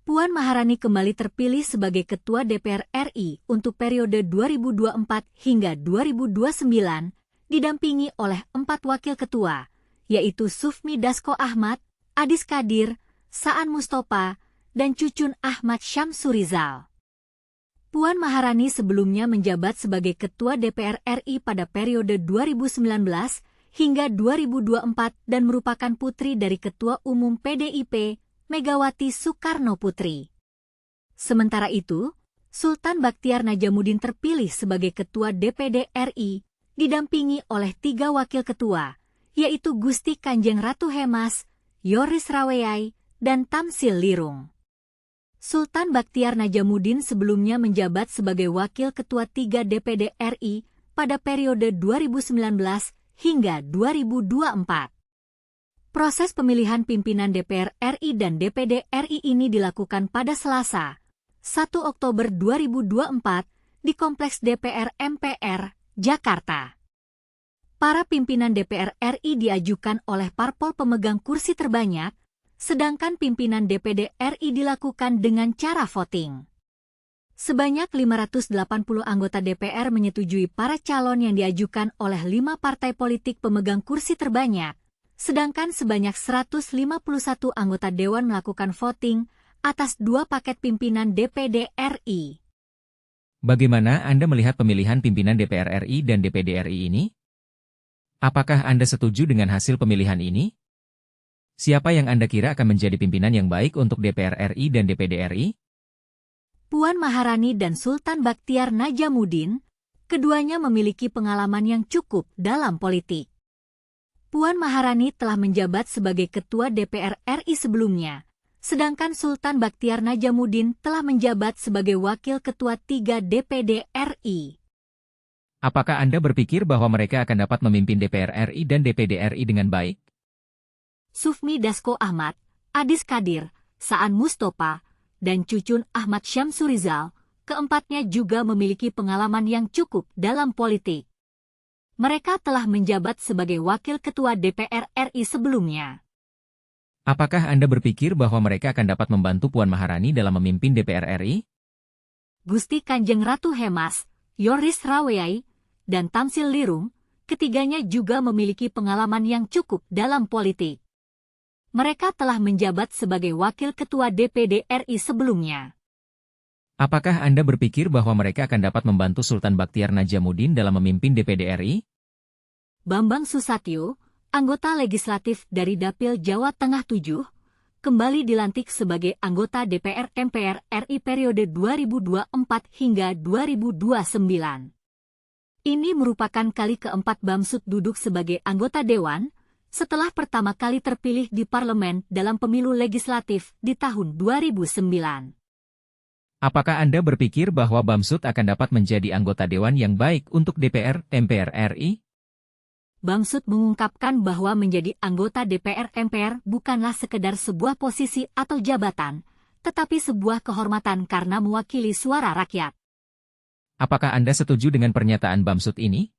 Puan Maharani kembali terpilih sebagai Ketua DPR RI untuk periode 2024 hingga 2029, didampingi oleh 4 wakil ketua, yaitu Sufmi Dasko Ahmad, Adis Kadir, Saan Mustopa, dan Cucun Ahmad Syamsurizal. Puan Maharani sebelumnya menjabat sebagai Ketua DPR RI pada periode 2019 hingga 2024 dan merupakan putri dari Ketua Umum PDIP, Megawati Soekarno Putri. Sementara itu, Sultan Baktiar Najamuddin terpilih sebagai Ketua DPD RI, didampingi oleh 3 wakil ketua, yaitu Gusti Kanjeng Ratu Hemas, Yoris Raweyai, dan Tamsil Lirung. Sultan Baktiar Najamuddin sebelumnya menjabat sebagai Wakil Ketua 3 DPD RI pada periode 2019 hingga 2024. Proses pemilihan pimpinan DPR RI dan DPD RI ini dilakukan pada Selasa, 1 Oktober 2024 di Kompleks DPR MPR, Jakarta. Para pimpinan DPR RI diajukan oleh parpol pemegang kursi terbanyak, sedangkan pimpinan DPD RI dilakukan dengan cara voting. Sebanyak 580 anggota DPR menyetujui para calon yang diajukan oleh 5 partai politik pemegang kursi terbanyak, sedangkan sebanyak 151 anggota Dewan melakukan voting atas 2 paket pimpinan DPD RI. Bagaimana Anda melihat pemilihan pimpinan DPR RI dan DPD RI ini? Apakah Anda setuju dengan hasil pemilihan ini? Siapa yang Anda kira akan menjadi pimpinan yang baik untuk DPR RI dan DPD RI? Puan Maharani dan Sultan Baktiar Najamuddin, keduanya memiliki pengalaman yang cukup dalam politik. Puan Maharani telah menjabat sebagai Ketua DPR RI sebelumnya, sedangkan Sultan Baktiar Najamuddin telah menjabat sebagai Wakil Ketua 3 DPD RI. Apakah Anda berpikir bahwa mereka akan dapat memimpin DPR RI dan DPD RI dengan baik? Sufmi Dasko Ahmad, Adis Kadir, Saan Mustopa, dan Cucun Ahmad Syamsurizal, keempatnya juga memiliki pengalaman yang cukup dalam politik. Mereka telah menjabat sebagai Wakil Ketua DPR RI sebelumnya. Apakah Anda berpikir bahwa mereka akan dapat membantu Puan Maharani dalam memimpin DPR RI? Gusti Kanjeng Ratu Hemas, Yoris Raweyai, dan Tamsil Lirung, ketiganya juga memiliki pengalaman yang cukup dalam politik. Mereka telah menjabat sebagai Wakil Ketua DPD RI sebelumnya. Apakah Anda berpikir bahwa mereka akan dapat membantu Sultan Baktiar Najamuddin dalam memimpin DPD RI? Bambang Susatyo, anggota legislatif dari Dapil Jawa Tengah 7, kembali dilantik sebagai anggota DPR MPR RI periode 2024 hingga 2029. Ini merupakan kali keempat Bamsud duduk sebagai anggota Dewan, setelah pertama kali terpilih di parlemen dalam pemilu legislatif di tahun 2009. Apakah Anda berpikir bahwa Bamsud akan dapat menjadi anggota Dewan yang baik untuk DPR MPR RI? Bamsud mengungkapkan bahwa menjadi anggota DPR MPR bukanlah sekedar sebuah posisi atau jabatan, tetapi sebuah kehormatan karena mewakili suara rakyat. Apakah Anda setuju dengan pernyataan Bamsud ini?